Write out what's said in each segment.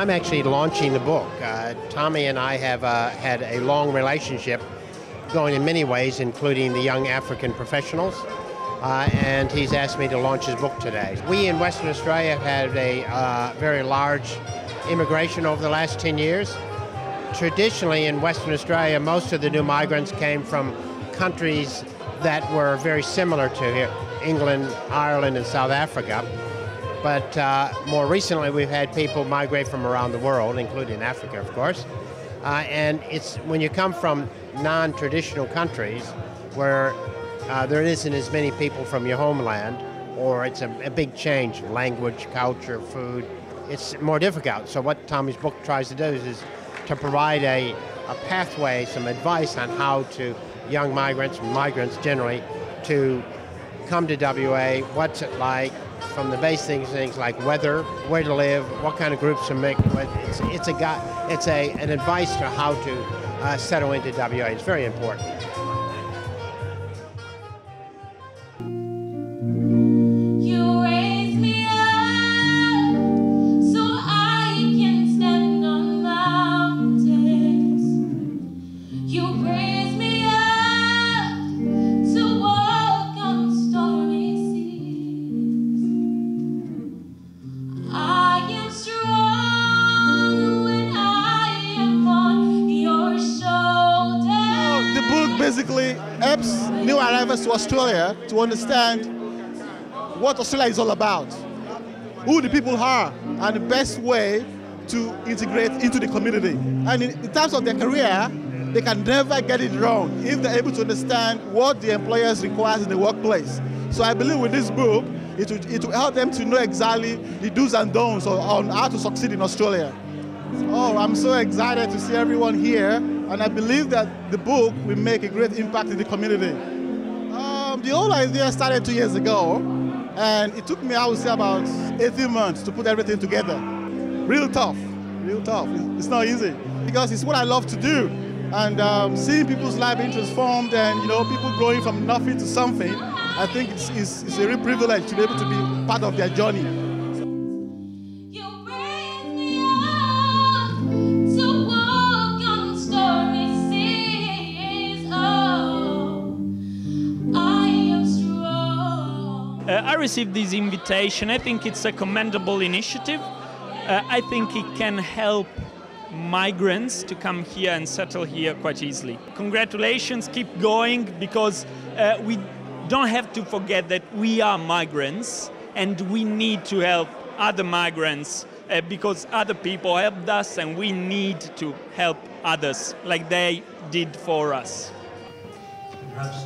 I'm actually launching the book. Tommy and I have had a long relationship going in many ways, including the young African professionals, and he's asked me to launch his book today. We in Western Australia have had a very large immigration over the last 10 years. Traditionally in Western Australia, most of the new migrants came from countries that were very similar to here, England, Ireland, and South Africa. But more recently, we've had people migrate from around the world, including Africa, of course. And it's when you come from non-traditional countries where there isn't as many people from your homeland, or it's a big change, language, culture, food, it's more difficult. So what Tommy's book tries to do is to provide a pathway, some advice on how to young migrants generally, to come to WA, what's it like, from the basic things like weather, where to live, what kind of groups to mix with. It's an advice to how to settle into WA. It's very important. Basically helps new arrivals to Australia to understand what Australia is all about, who the people are, and the best way to integrate into the community. And in terms of their career, they can never get it wrong if they're able to understand what the employers require in the workplace. So I believe with this book, it will help them to know exactly the do's and don'ts on how to succeed in Australia. Oh, I'm so excited to see everyone here, and I believe that the book will make a great impact in the community. The whole idea started 2 years ago, and it took me, I would say, about 18 months to put everything together. Real tough, real tough. It's not easy, because it's what I love to do. And seeing people's lives being transformed and, you know, people growing from nothing to something, I think it's a real privilege to be able to be part of their journey. I received this invitation. I think it's a commendable initiative. I think it can help migrants to come here and settle here quite easily. Congratulations, keep going, because we don't have to forget that we are migrants and we need to help other migrants because other people helped us and we need to help others like they did for us. Perhaps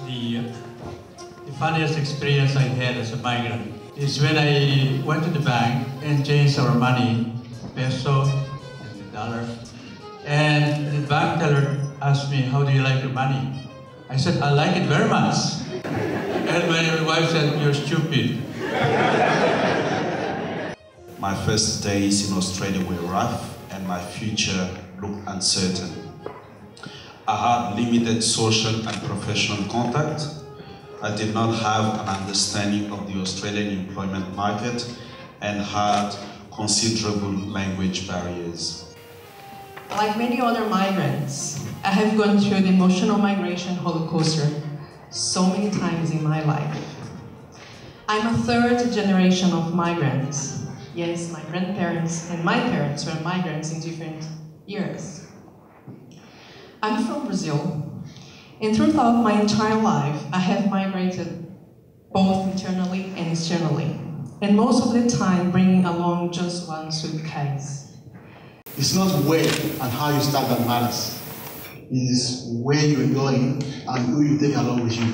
the funniest experience I had as a migrant is when I went to the bank and changed our money, peso and dollar. And the bank teller asked me, "How do you like your money?" I said, "I like it very much." And my wife said, "You're stupid." My first days in Australia were rough and my future looked uncertain. I had limited social and professional contact. I did not have an understanding of the Australian employment market and had considerable language barriers. Like many other migrants, I have gone through the emotional migration roller coaster so many times in my life. I'm a third generation of migrants. Yes, my grandparents and my parents were migrants in different years. I'm from Brazil, and throughout my entire life, I have migrated both internally and externally, and most of the time bringing along just one suitcase. It's not where and how you start that matters. It is where you're going and who you take along with you.